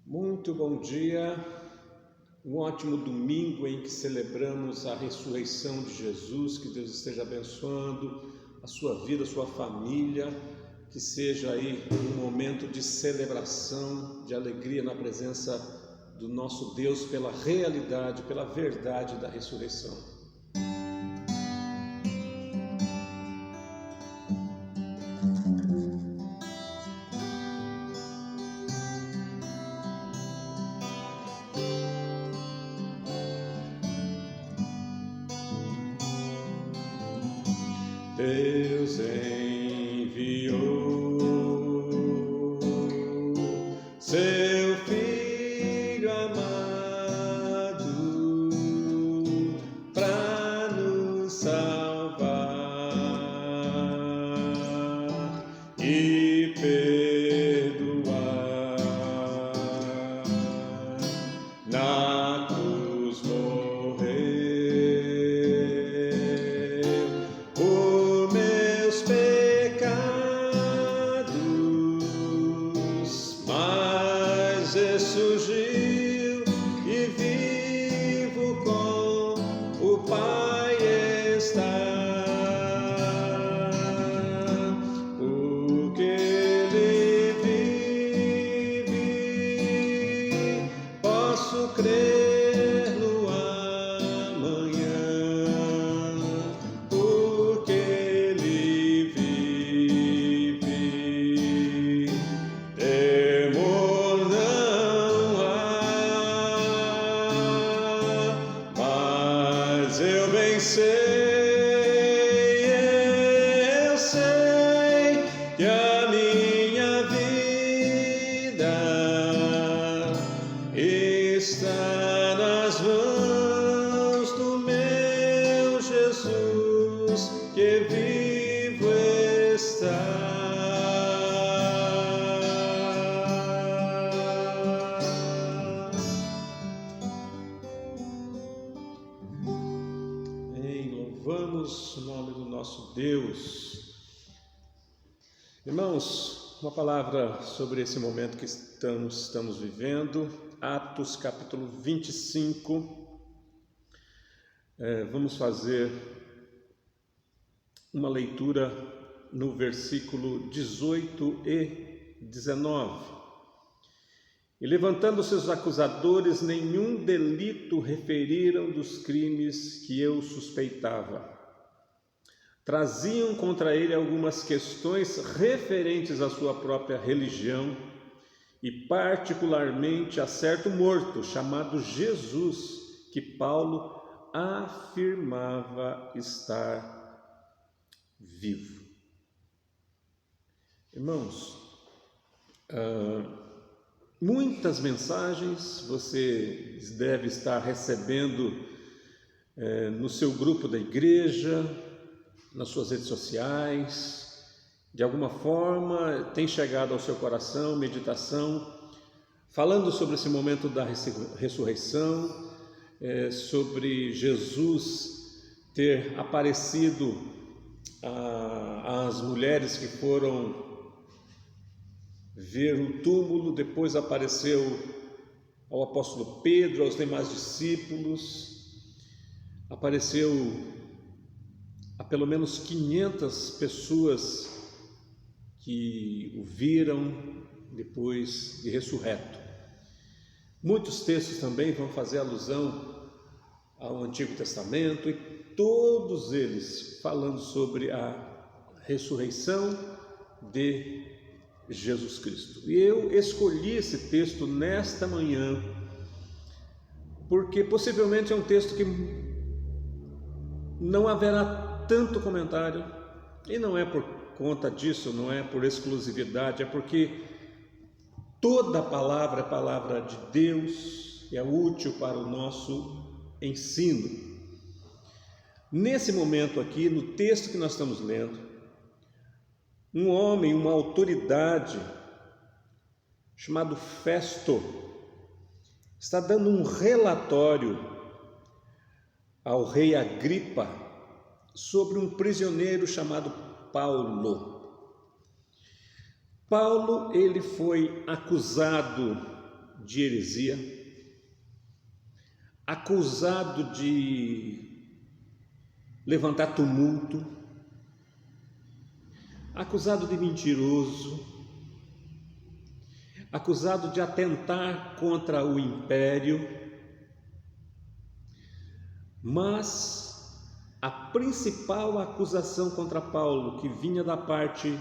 Muito bom dia, um ótimo domingo em que celebramos a ressurreição de Jesus. Que Deus esteja abençoando a sua vida, a sua família, que seja aí um momento de celebração, de alegria na presença do nosso Deus pela realidade, pela verdade da ressurreição. Deus enviou seu Filho amado para nos salvar e perdoar. Na cruz morreu por meus pecados, mas ressurgiu e vivo com o Pai está. Porque Ele vive, posso crer no amanhã. Porque Ele vive, temor não há. Mas eu bem sei, eu sei que a minha vida está nas mãos do meu Jesus, que vivo está. Louvamos o nome do nosso Deus. Irmãos, uma palavra sobre esse momento que estamos vivendo. Atos capítulo 25. Vamos fazer uma leitura no versículo 18 e 19. E levantando-se os acusadores, nenhum delito referiram dos crimes que eu suspeitava. Traziam contra ele algumas questões referentes à sua própria religião e particularmente a certo morto chamado Jesus, que Paulo afirmava estar vivo. Irmãos, muitas mensagens você deve estar recebendo no seu grupo da igreja, nas suas redes sociais. De alguma forma tem chegado ao seu coração meditação falando sobre esse momento da ressurreição, sobre Jesus ter aparecido às mulheres que foram ver o túmulo. Depois apareceu ao apóstolo Pedro, aos demais discípulos, apareceu a pelo menos 500 pessoas que o viram depois de ressurreto. Muitos textos também vão fazer alusão ao Antigo Testamento, e todos eles falando sobre a ressurreição de Jesus Cristo. E eu escolhi esse texto nesta manhã porque possivelmente é um texto que não haverá tanto comentário, e não é por conta disso, não é por exclusividade, é porque toda a palavra é palavra de Deus e é útil para o nosso ensino. Nesse momento aqui, no texto que nós estamos lendo, um homem, uma autoridade chamado Festo, está dando um relatório ao rei Agripa sobre um prisioneiro chamado Paulo. Paulo, ele foi acusado de heresia, acusado de levantar tumulto, acusado de mentiroso, acusado de atentar contra o império, mas a principal acusação contra Paulo, que vinha da parte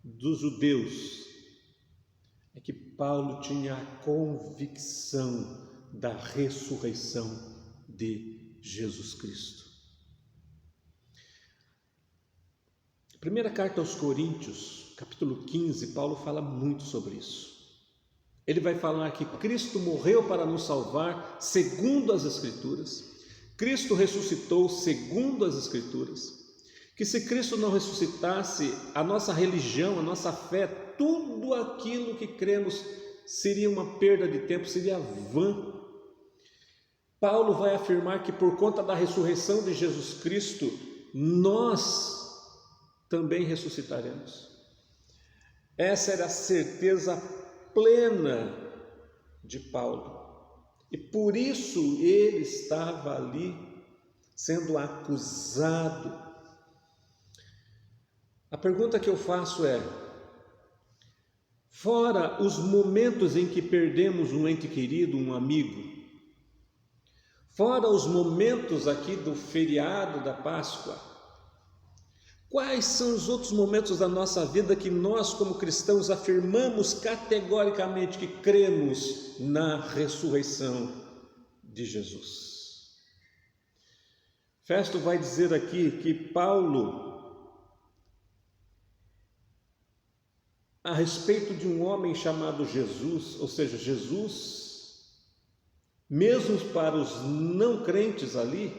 dos judeus, é que Paulo tinha a convicção da ressurreição de Jesus Cristo. Primeira carta aos Coríntios, capítulo 15, Paulo fala muito sobre isso. Ele vai falar que Cristo morreu para nos salvar segundo as Escrituras, Cristo ressuscitou segundo as Escrituras, que se Cristo não ressuscitasse, a nossa religião, a nossa fé, tudo aquilo que cremos seria uma perda de tempo, seria vã. Paulo vai afirmar que por conta da ressurreição de Jesus Cristo, nós também ressuscitaremos. Essa era a certeza plena de Paulo. E por isso ele estava ali sendo acusado. A pergunta que eu faço é: fora os momentos em que perdemos um ente querido, um amigo, fora os momentos aqui do feriado da Páscoa, quais são os outros momentos da nossa vida que nós, como cristãos, afirmamos categoricamente que cremos na ressurreição de Jesus? Festo vai dizer aqui que Paulo, a respeito de um homem chamado Jesus, ou seja, Jesus, mesmo para os não crentes ali,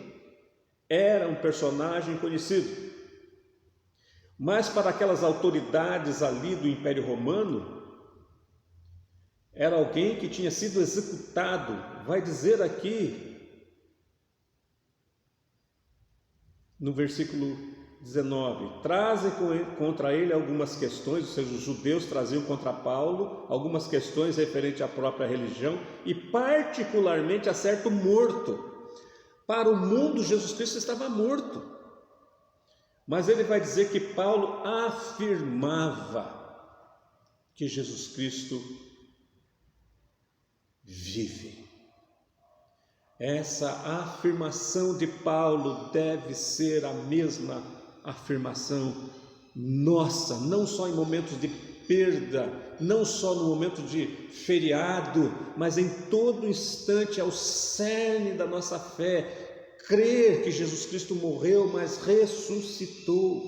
era um personagem conhecido. Mas para aquelas autoridades ali do Império Romano, era alguém que tinha sido executado. Vai dizer aqui, no versículo 19, trazem contra ele algumas questões, ou seja, os judeus traziam contra Paulo algumas questões referentes à própria religião e particularmente a certo morto. Para o mundo, Jesus Cristo estava morto. Mas ele vai dizer que Paulo afirmava que Jesus Cristo vive. Essa afirmação de Paulo deve ser a mesma afirmação nossa, não só em momentos de perda, não só no momento de feriado, mas em todo instante, ao cerne da nossa fé. Crer que Jesus Cristo morreu, mas ressuscitou.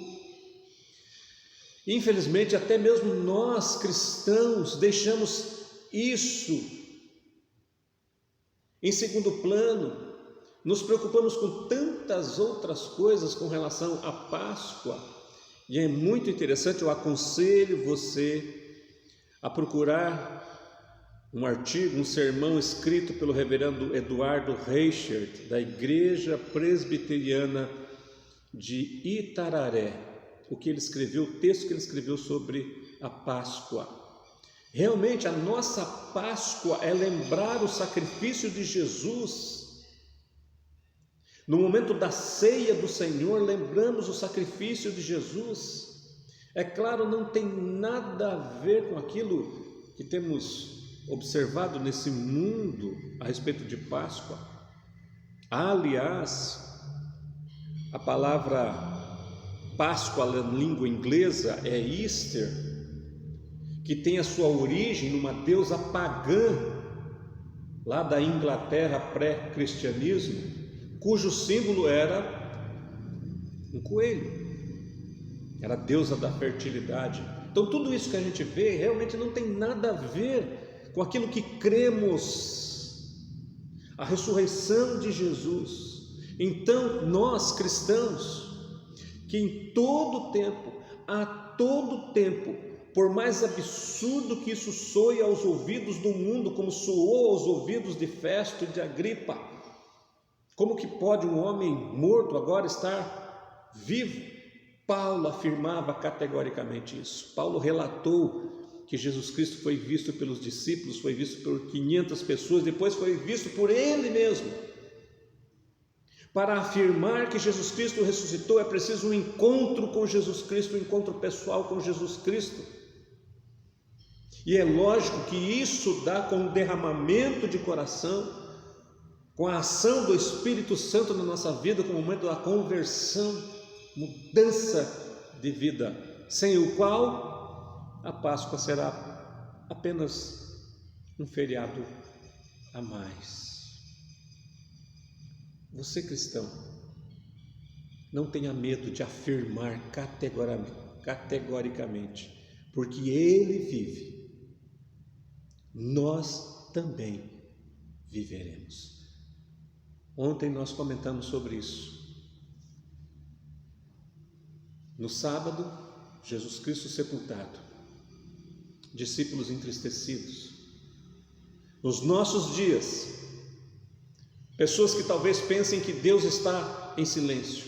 Infelizmente, até mesmo nós cristãos deixamos isso em segundo plano, nos preocupamos com tantas outras coisas com relação à Páscoa, e é muito interessante. Eu aconselho você a procurar um artigo, um sermão escrito pelo reverendo Eduardo Reichert, da Igreja Presbiteriana de Itararé, o texto que ele escreveu sobre a Páscoa. Realmente a nossa Páscoa é lembrar o sacrifício de Jesus. No momento da ceia do Senhor, lembramos o sacrifício de Jesus. É claro, não tem nada a ver com aquilo que temos observado nesse mundo a respeito de Páscoa. Aliás, a palavra Páscoa na língua inglesa é Easter, que tem a sua origem numa deusa pagã lá da Inglaterra pré-cristianismo, cujo símbolo era um coelho, era a deusa da fertilidade. Então tudo isso que a gente vê realmente não tem nada a ver com aquilo que cremos, a ressurreição de Jesus. Então nós cristãos, que em todo tempo, a todo tempo, por mais absurdo que isso soe aos ouvidos do mundo, como soou aos ouvidos de Festo e de Agripa, como que pode um homem morto agora estar vivo? Paulo afirmava categoricamente isso. Paulo relatou que Jesus Cristo foi visto pelos discípulos, foi visto por 500 pessoas, depois foi visto por Ele mesmo. Para afirmar que Jesus Cristo ressuscitou, é preciso um encontro com Jesus Cristo, um encontro pessoal com Jesus Cristo. E é lógico que isso dá com o derramamento de coração, com a ação do Espírito Santo na nossa vida, com o momento da conversão, mudança de vida, sem o qual a Páscoa será apenas um feriado a mais. Você, cristão, não tenha medo de afirmar categoricamente, porque Ele vive, nós também viveremos. Ontem nós comentamos sobre isso. No sábado, Jesus Cristo sepultado, discípulos entristecidos. Nos nossos dias, pessoas que talvez pensem que Deus está em silêncio,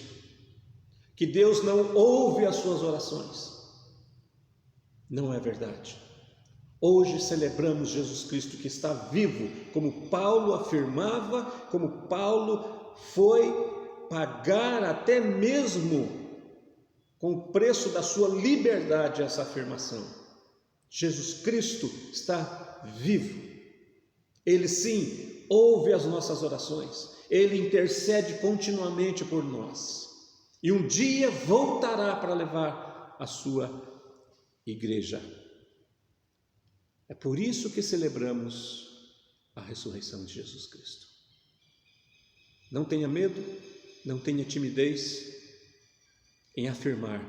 que Deus não ouve as suas orações. Não é verdade. Hoje celebramos Jesus Cristo que está vivo, como Paulo afirmava, como Paulo foi pagar até mesmo com o preço da sua liberdade essa afirmação. Jesus Cristo está vivo. Ele sim ouve as nossas orações, Ele intercede continuamente por nós, e um dia voltará para levar a sua igreja. É por isso que celebramos a ressurreição de Jesus Cristo. Não tenha medo, não tenha timidez em afirmar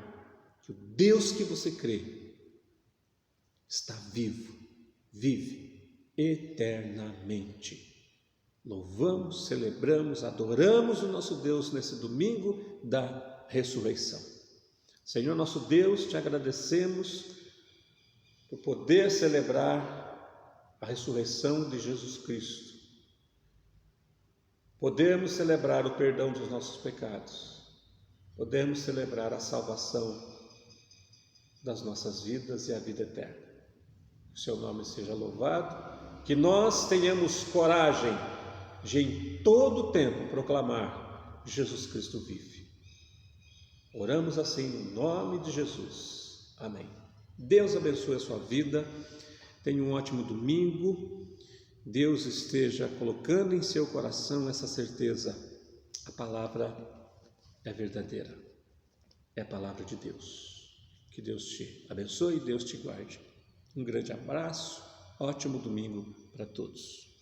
que o Deus que você crê está vivo, vive eternamente. Louvamos, celebramos, adoramos o nosso Deus nesse domingo da ressurreição. Senhor nosso Deus, te agradecemos por poder celebrar a ressurreição de Jesus Cristo. Podemos celebrar o perdão dos nossos pecados. Podemos celebrar a salvação das nossas vidas e a vida eterna. Que o seu nome seja louvado, que nós tenhamos coragem de em todo o tempo proclamar: Jesus Cristo vive. Oramos assim no nome de Jesus. Amém. Deus abençoe a sua vida. Tenha um ótimo domingo. Deus esteja colocando em seu coração essa certeza: a palavra é verdadeira, é a palavra de Deus. Que Deus te abençoe e Deus te guarde. Um grande abraço, ótimo domingo para todos.